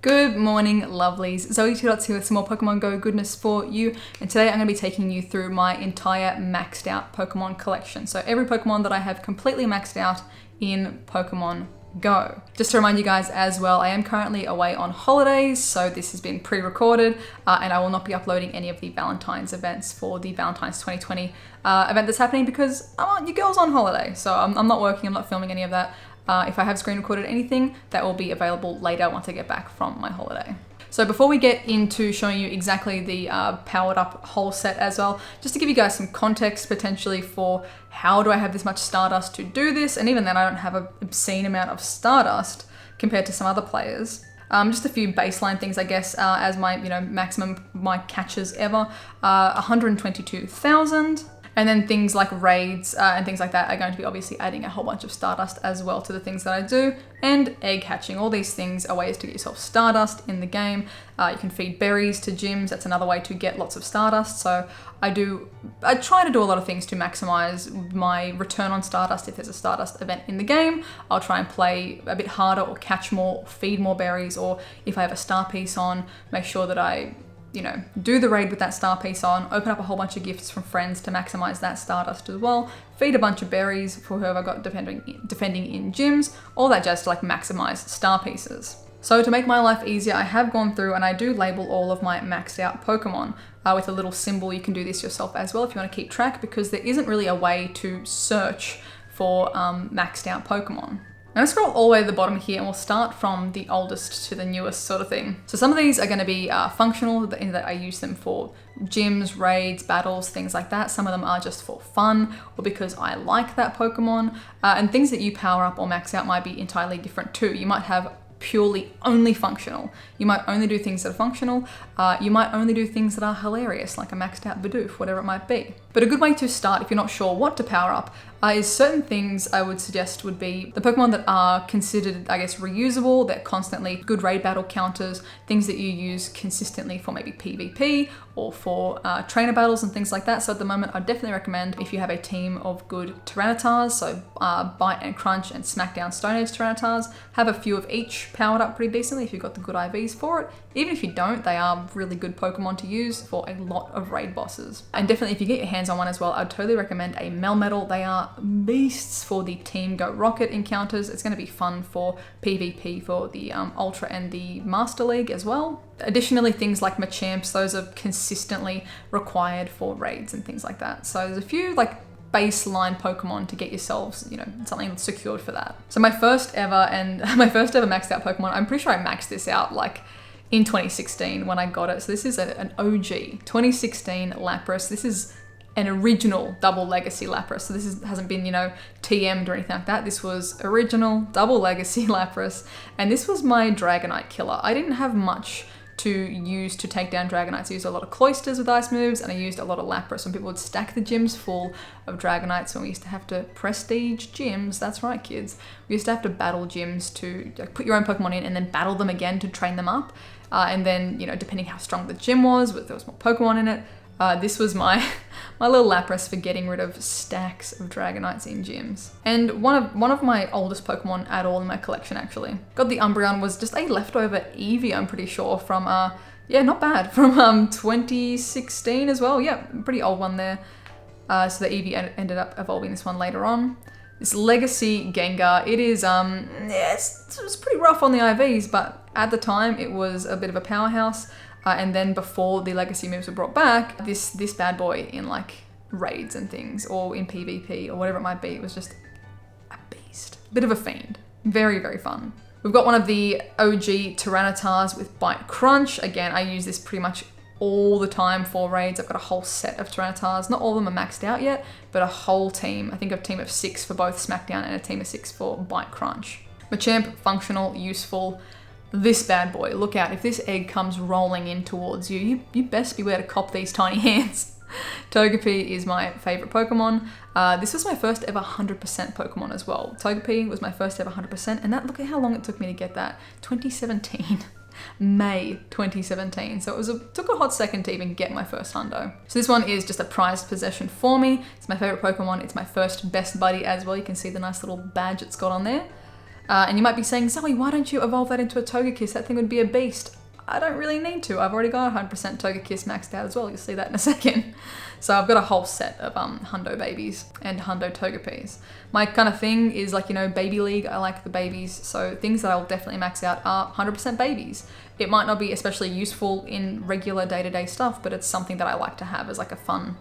Good morning, lovelies. ZoëTwoDots here with some more Pokemon Go goodness for you. And today I'm going to be taking you through my entire maxed out Pokemon collection. So every Pokemon that I have completely maxed out in Pokemon Go. Just to remind you guys as well, I am currently away on holidays, so this has been pre-recorded and I will not be uploading any of the Valentine's events for the Valentine's 2020 event that's happening because I want you girls on holiday. So I'm not working, I'm not filming any of that. If I have screen recorded anything, that will be available later once I get back from my holiday. So before we get into showing you exactly the powered up whole set as well, just to give you guys some context potentially for how do I have this much Stardust to do this, and even then I don't have an obscene amount of Stardust compared to some other players. Just a few baseline things, I guess, as my maximum my catches ever, 122,000. And then things like raids and things like that are going to be obviously adding a whole bunch of Stardust as well to the things that I do. And egg hatching. All these things are ways to get yourself Stardust in the game. You can feed berries to gyms. That's another way to get lots of Stardust. So I try to do a lot of things to maximize my return on Stardust. If there's a Stardust event in the game, I'll try and play a bit harder or catch more, feed more berries, or if I have a star piece on, make sure that I do the raid with that star piece on, open up a whole bunch of gifts from friends to maximize that Stardust as well, feed a bunch of berries for whoever got defending in gyms, all that jazz to like maximize star pieces. So to make my life easier, I have gone through and I do label all of my maxed out Pokemon with a little symbol. You can do this yourself as well if you want to keep track, because there isn't really a way to search for maxed out Pokemon. I'm going to scroll all the way to the bottom here and we'll start from the oldest to the newest sort of thing. So some of these are going to be functional, in that I use them for gyms, raids, battles, things like that. Some of them are just for fun or because I like that Pokemon. And things that you power up or max out might be entirely different too. You might have purely only functional. You might only do things that are functional. You might only do things that are hilarious, like a maxed out Bidoof, whatever it might be. But a good way to start if you're not sure what to power up is certain things I would suggest would be the Pokemon that are considered, I guess, reusable, that constantly good raid battle counters, things that you use consistently for maybe PvP or for trainer battles and things like that. So at the moment, I'd definitely recommend if you have a team of good Tyrannitars, so Bite and Crunch and Smackdown Stone Age Tyrannitars, have a few of each powered up pretty decently if you've got the good IVs for it. Even if you don't, they are really good Pokemon to use for a lot of raid bosses. And definitely if you get your hands on one as well, I'd totally recommend a Melmetal. They are beasts for the Team Go Rocket encounters. It's going to be fun for PvP for the Ultra and the Master League as well. Additionally, things like Machamps, those are consistently required for raids and things like that. So there's a few like baseline Pokemon to get yourselves, something secured for that. So my first ever maxed out Pokemon, I'm pretty sure I maxed this out like in 2016 when I got it. So this is an OG 2016 Lapras. This is an original double legacy Lapras. So this hasn't been, TM'd or anything like that. This was original double legacy Lapras. And this was my Dragonite killer. I didn't have much to use to take down Dragonites. I used a lot of Cloisters with ice moves and I used a lot of Lapras. When people would stack the gyms full of Dragonites when we used to have to prestige gyms, that's right kids, we used to have to battle gyms to put your own Pokemon in and then battle them again to train them up. And then, depending how strong the gym was, there was more Pokemon in it. This was my little Lapras for getting rid of stacks of Dragonites in gyms. And one of my oldest Pokemon at all in my collection actually. God, the Umbreon was just a leftover Eevee, I'm pretty sure, from, not bad, from 2016 as well. Yeah, pretty old one there. So the Eevee ended up evolving this one later on. This Legacy Gengar, it is, it was pretty rough on the IVs, but at the time it was a bit of a powerhouse. And then before the legacy moves were brought back, this bad boy in like raids and things, or in PvP or whatever it might be, it was just a beast. Bit of a fiend. Very, very fun. We've got one of the OG Tyrannitars with Bite Crunch. Again, I use this pretty much all the time for raids. I've got a whole set of Tyrannitars. Not all of them are maxed out yet, but a whole team. I think a team of 6 for both Smackdown and a team of 6 for Bite Crunch. Machamp, functional, useful. This bad boy, look out, if this egg comes rolling in towards you, you best beware to cop these tiny hands. Togepi is my favorite Pokemon. This was my first ever 100% Pokemon as well. Togepi was my first ever 100%, and look at how long it took me to get that. 2017. May 2017. So took a hot second to even get my first hundo. So this one is just a prized possession for me. It's my favorite Pokemon. It's my first best buddy as well. You can see the nice little badge it's got on there. And you might be saying, Zoe, why don't you evolve that into a Togekiss? That thing would be a beast. I don't really need to. I've already got 100% Togekiss maxed out as well. You'll see that in a second. So I've got a whole set of Hundo babies and Hundo Togepis. My kind of thing is like, you know, baby league. I like the babies. So things that I'll definitely max out are 100% babies. It might not be especially useful in regular day-to-day stuff, but it's something that I like to have as like a fun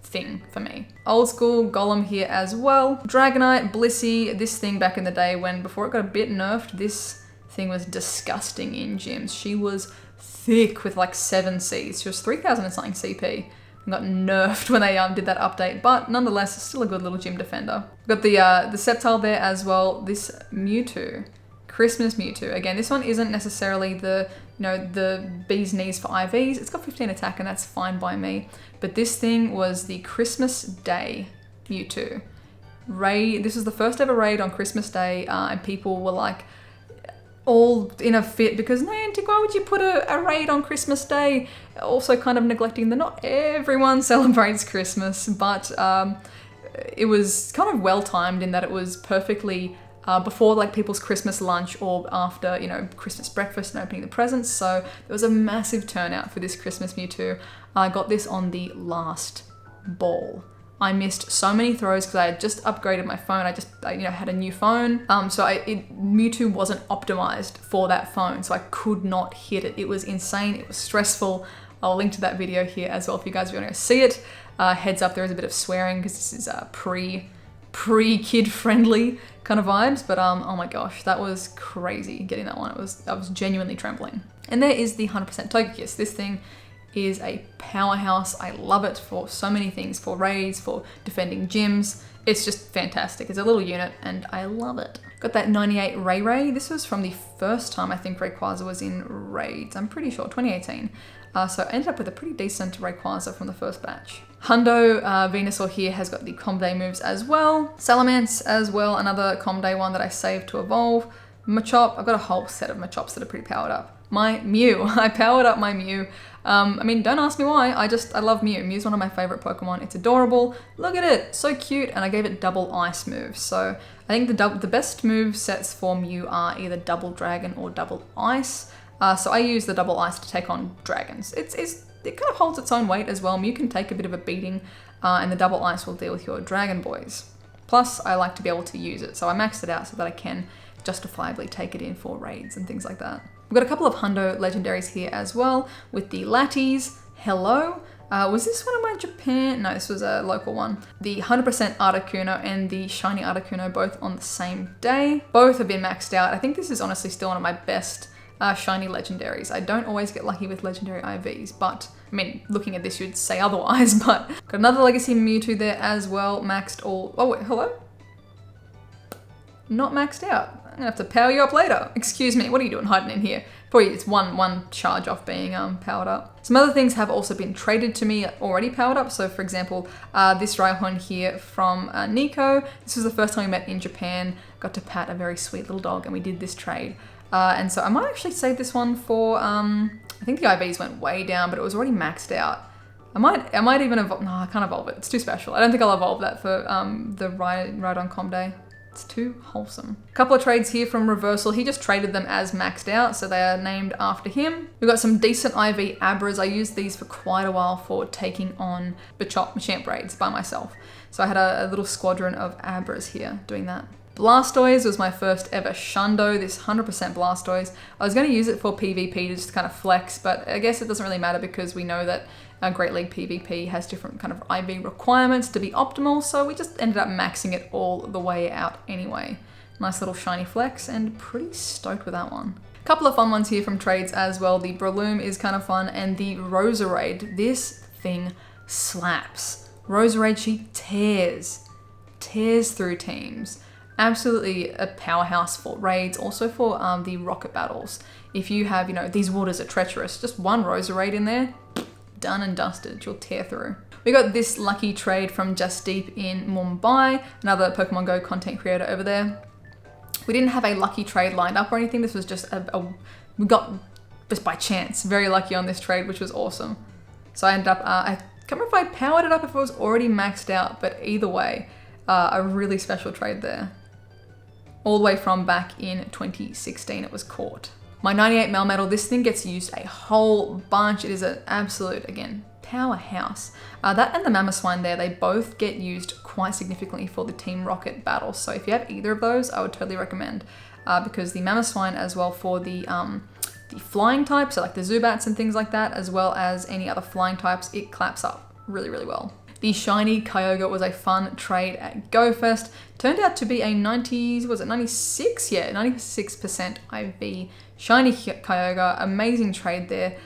thing for me. Old school Golem here as well. Dragonite, Blissey, this thing back in the day when before it got a bit nerfed, this thing was disgusting in gyms. She was thick with like 7 Cs. She was 3000 and something CP. And got nerfed when they did that update, but nonetheless, still a good little gym defender. Got the Sceptile there as well. This Mewtwo, Christmas Mewtwo. Again, this one isn't necessarily the, you know, the bee's knees for IVs. It's got 15 attack and that's fine by me. But this thing was the Christmas Day Mewtwo. Raid, this was the first ever raid on Christmas Day, and people were like all in a fit because, Niantic, why would you put a raid on Christmas Day? Also kind of neglecting that not everyone celebrates Christmas, but it was kind of well timed in that it was perfectly before like people's Christmas lunch or after, you know, Christmas breakfast and opening the presents. So there was a massive turnout for this Christmas Mewtwo. I got this on the last ball. I missed so many throws because I had just upgraded my phone. I you know, had a new phone. So Mewtwo wasn't optimized for that phone. So I could not hit it. It was insane. It was stressful. I'll link to that video here as well if you guys want to see it. Heads up, there is a bit of swearing because this is pre-kid friendly kind of vibes. But oh my gosh, that was crazy getting that one. I was genuinely trembling. And there is the 100% Togekiss. This thing is a powerhouse. I love it for so many things, for raids, for defending gyms. It's just fantastic. It's a little unit and I love it. Got that 98 Ray. This was from the first time I think Rayquaza was in raids. I'm pretty sure, 2018. So I ended up with a pretty decent Rayquaza from the first batch. Hundo Venusaur here has got the Comday moves as well. Salamence as well, another Comday one that I saved to evolve. Machop, I've got a whole set of Machops that are pretty powered up. My Mew, I powered up my Mew. I mean, don't ask me why, I love Mew. Mew's one of my favorite Pokemon. It's adorable. Look at it, so cute. And I gave it double ice moves. So I think the best move sets for Mew are either double dragon or double ice. So I use the double ice to take on dragons. It kind of holds its own weight as well. Mew can take a bit of a beating and the double ice will deal with your dragon boys. Plus, I like to be able to use it. So I maxed it out so that I can justifiably take it in for raids and things like that. We've got a couple of Hundo Legendaries here as well with the Latties. Hello. Was this one of my Japan? No, this was a local one. The 100% Articuno and the Shiny Articuno both on the same day. Both have been maxed out. I think this is honestly still one of my best Shiny Legendaries. I don't always get lucky with Legendary IVs, but I mean, looking at this, you'd say otherwise, but got another Legacy Mewtwo there as well. Maxed all, oh wait, hello? Not maxed out. I'm gonna have to power you up later. Excuse me, what are you doing hiding in here? Probably it's one charge off being powered up. Some other things have also been traded to me already powered up. So for example, this Rhyhorn here from Nico. This was the first time we met in Japan. Got to pat a very sweet little dog and we did this trade. And so I might actually save this one for, I think the IVs went way down, but it was already maxed out. I might even evolve, no, I can't evolve it. It's too special. I don't think I'll evolve that for the ride on Comday. It's too wholesome. A couple of trades here from Reversal. He just traded them as maxed out, so they are named after him. We've got some decent IV Abras. I used these for quite a while for taking on Machamp raids by myself. So I had a little squadron of Abras here doing that. Blastoise was my first ever Shundo, this 100% Blastoise. I was going to use it for PvP to just kind of flex, but I guess it doesn't really matter because we know that Great League PvP has different kind of IV requirements to be optimal, so we just ended up maxing it all the way out anyway. Nice little shiny flex and pretty stoked with that one. Couple of fun ones here from trades as well. The Breloom is kind of fun and the Roserade. This thing slaps. Roserade, she tears through teams. Absolutely a powerhouse for raids, also for the rocket battles. If you have, you know, these waters are treacherous, just one Roserade in there, done and dusted, you'll tear through. We got this lucky trade from Just Deep in Mumbai, another Pokemon GO content creator over there. We didn't have a lucky trade lined up or anything, this was just we got just by chance, very lucky on this trade, which was awesome. So I ended up, I can't remember if I powered it up if it was already maxed out, but either way, a really special trade there. all the way from back in 2016 it was caught. My 98 Melmetal, this thing gets used a whole bunch. It is an absolute, again, powerhouse. That and the Mamoswine there, they both get used quite significantly for the Team Rocket battles. So if you have either of those, I would totally recommend, because the Mamoswine as well for the flying types, so like the Zubats and things like that, as well as any other flying types, it claps up really, really well. The Shiny Kyogre was a fun trade at GoFest. Turned out to be a 90s, was it 96? Yeah, 96% IV Shiny Kyogre. Amazing trade there.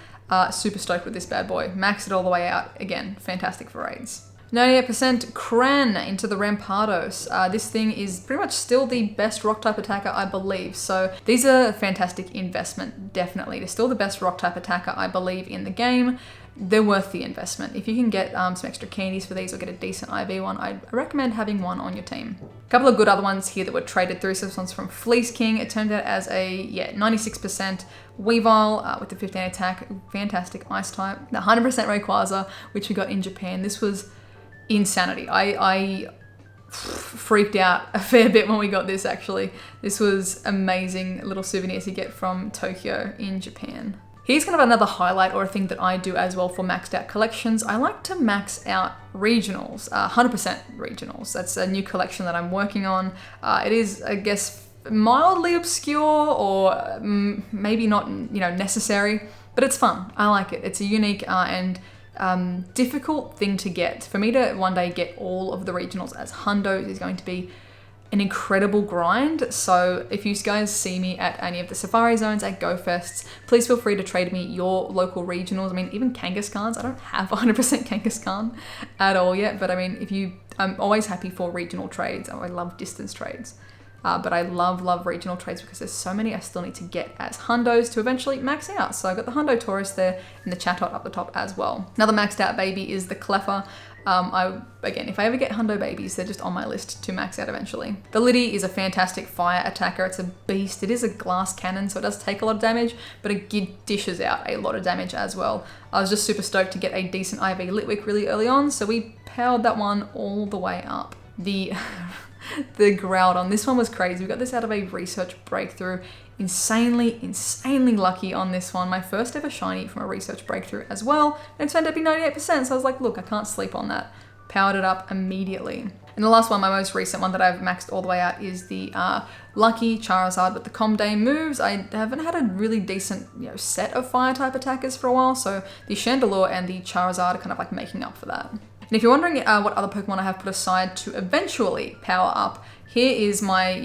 Super stoked with this bad boy. Maxed it all the way out. Again, fantastic for raids. 98% Cran into the Rampardos. This thing is pretty much still the best rock type attacker, I believe. So these are a fantastic investment, definitely. They're still the best rock type attacker, I believe, in the game. They're worth the investment. If you can get some extra candies for these or get a decent IV one, I'd recommend having one on your team. A couple of good other ones here that were traded through. So this one's from Fleece King. It turned out as a 96% Weavile with the 15 attack. Fantastic ice type. The 100% Rayquaza, which we got in Japan. This was insanity. I freaked out a fair bit when we got this, actually. This was amazing little souvenirs you get from Tokyo in Japan. Here's kind of another highlight or a thing that I do as well for maxed out collections. I like to max out regionals, 100% regionals. That's a new collection that I'm working on. It is, I guess, mildly obscure or maybe not, necessary, but it's fun. I like it. It's a unique and difficult thing to get. For me to one day get all of the regionals as hundos is going to be an incredible grind. So if you guys see me at any of the Safari Zones at GoFests, please feel free to trade me your local regionals. I mean, even Kangaskhan's. I don't have 100% Kangaskhan at all yet, but I mean, I'm always happy for regional trades. I love distance trades. But I love regional trades because there's so many I still need to get as hundos to eventually max out. So I've got the Hundo Taurus there and the Chatot up the top as well. Another maxed out baby is the Cleffa. Again, if I ever get hundo babies, they're just on my list to max out eventually. The Liddy is a fantastic fire attacker. It's a beast. It is a glass cannon, so it does take a lot of damage, but it dishes out a lot of damage as well. I was just super stoked to get a decent IV Litwick really early on, so we powered that one all the way up. The Groudon, this one was crazy. We got this out of a research breakthrough. Insanely lucky on this one. My first ever shiny from a research breakthrough as well. And it turned out to be 98%, so I was like, look, I can't sleep on that. Powered it up immediately. And the last one, my most recent one that I've maxed all the way out is the Lucky Charizard with the Comday moves. I haven't had a really decent set of fire type attackers for a while, so the Chandelure and the Charizard are kind of like making up for that. And if you're wondering what other Pokemon I have put aside to eventually power up, here is my,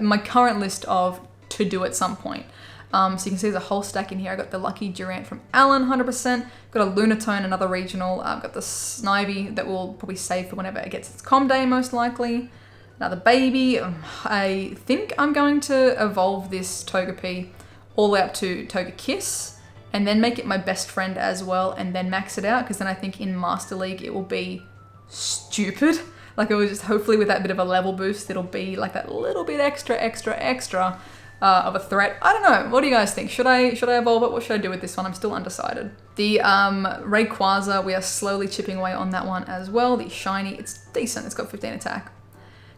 my current list of to do at some point. So you can see there's a whole stack in here. I got the Lucky Durant from Alan, 100%. Got a Lunatone, another regional. I've got the Snivy that we'll probably save for whenever it gets its Comday, most likely. Another baby. I think I'm going to evolve this Togepi all the way up to Togekiss, and then make it my best friend as well, and then max it out, because then I think in Master League it will be stupid. Like, it will just, hopefully with that bit of a level boost, it'll be like that little bit extra of a threat. I don't know. What do you guys think? Should I evolve it? What should I do with this one? I'm still undecided. The Rayquaza, we are slowly chipping away on that one as well. The shiny, it's decent. It's got 15 attack.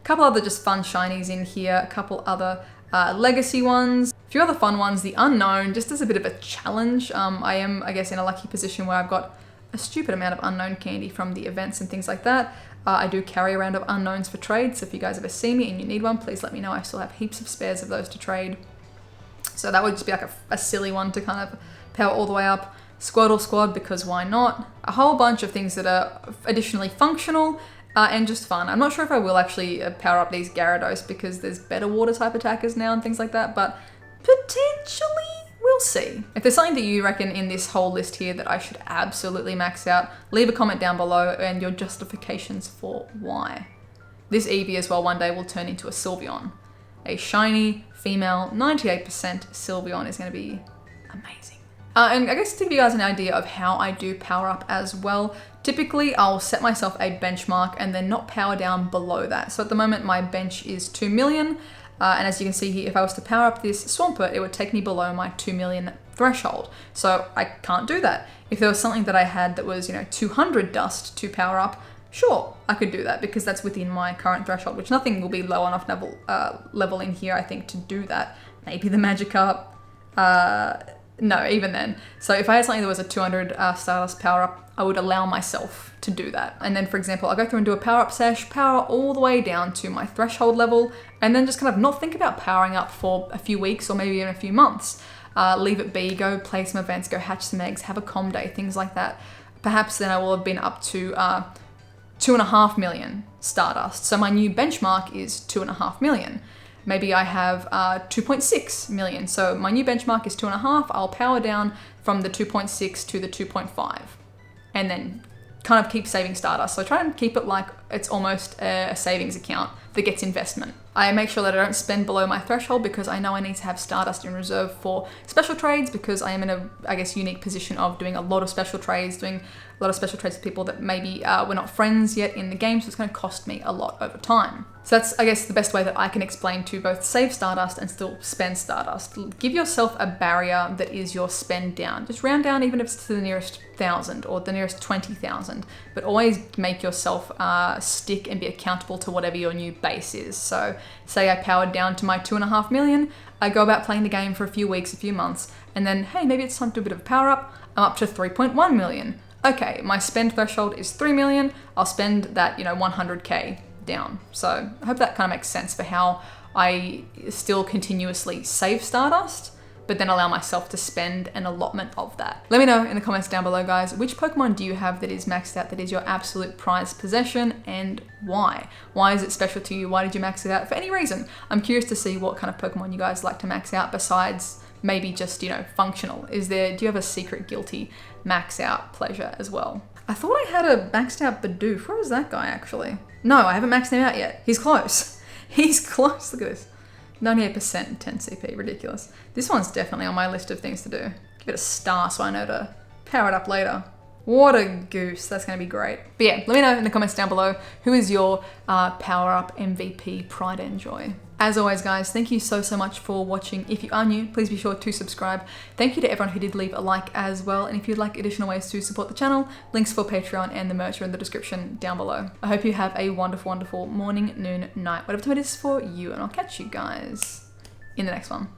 A couple other just fun shinies in here. A couple other legacy ones. A few other fun ones. The unknown, just as a bit of a challenge. I am, I guess, in a lucky position where I've got a stupid amount of unknown candy from the events and things like that. I do carry around of unknowns for trade, so if you guys ever see me and you need one, please let me know. I still have heaps of spares of those to trade. So that would just be like a silly one to kind of power all the way up. Squirtle Squad, because why not? A whole bunch of things that are additionally functional and just fun. I'm not sure if I will actually power up these Gyarados because there's better water type attackers now and things like that, but potentially we'll see. If there's something that you reckon in this whole list here that I should absolutely max out, leave a comment down below and your justifications for why. This Eevee as well one day will turn into a Sylveon. A shiny, female, 98% Sylveon is going to be amazing. And I guess to give you guys an idea of how I do power up as well, typically I'll set myself a benchmark and then not power down below that. So at the moment my bench is 2 million. And as you can see here, if I was to power up this Swampert, it would take me below my 2 million threshold. So I can't do that. If there was something that I had that was, 200 dust to power up, Sure, I could do that because that's within my current threshold, which nothing will be low enough level in here, I think, to do that. Maybe the Magikarp. No, even then. So if I had something that was a 200 Stardust power-up, I would allow myself to do that. And then, for example, I'll go through and do a power-up sesh, power all the way down to my threshold level, and then just kind of not think about powering up for a few weeks or maybe even a few months. Leave it be, go play some events, go hatch some eggs, have a comm day, things like that. Perhaps then I will have been up to 2.5 million Stardust. So my new benchmark is 2.5 million. Maybe I have 2.6 million. So my new benchmark is 2.5. I'll power down from the 2.6 to the 2.5 and then kind of keep saving Stardust. So try and keep it like it's almost a savings account that gets investment. I make sure that I don't spend below my threshold because I know I need to have Stardust in reserve for special trades because I am in a, I guess, unique position of doing a lot of special trades, doing a lot of special trades with people that maybe we're not friends yet in the game, so it's going to cost me a lot over time. So that's, I guess, the best way that I can explain to both save Stardust and still spend Stardust. Give yourself a barrier that is your spend down. Just round down even if it's to the nearest 1,000 or the nearest 20,000, but always make yourself stick and be accountable to whatever your new base is. So say I powered down to my 2.5 million, I go about playing the game for a few weeks, a few months, and then, hey, maybe it's time to do a bit of a power up. I'm up to 3.1 million. Okay, my spend threshold is 3 million. I'll spend that, 100K down. So I hope that kind of makes sense for how I still continuously save Stardust, but then allow myself to spend an allotment of that. Let me know in the comments down below, guys, which Pokemon do you have that is maxed out, that is your absolute prized possession, and why? Why is it special to you? Why did you max it out? For any reason. I'm curious to see what kind of Pokemon you guys like to max out besides maybe just, functional. Do you have a secret guilty max out pleasure as well? I thought I had a maxed out Bidoof. Where was that guy actually? No, I haven't maxed him out yet. He's close. He's close, look at this. 98% 10 CP, ridiculous. This one's definitely on my list of things to do. Give it a star so I know to power it up later. What a goose, that's gonna be great. But yeah, let me know in the comments down below, who is your power up MVP pride and joy? As always, guys, thank you so much for watching. If you are new, please be sure to subscribe. Thank you to everyone who did leave a like as well. And if you'd like additional ways to support the channel, links for Patreon and the merch are in the description down below. I hope you have a wonderful, wonderful morning, noon, night, whatever time it is for you. And I'll catch you guys in the next one.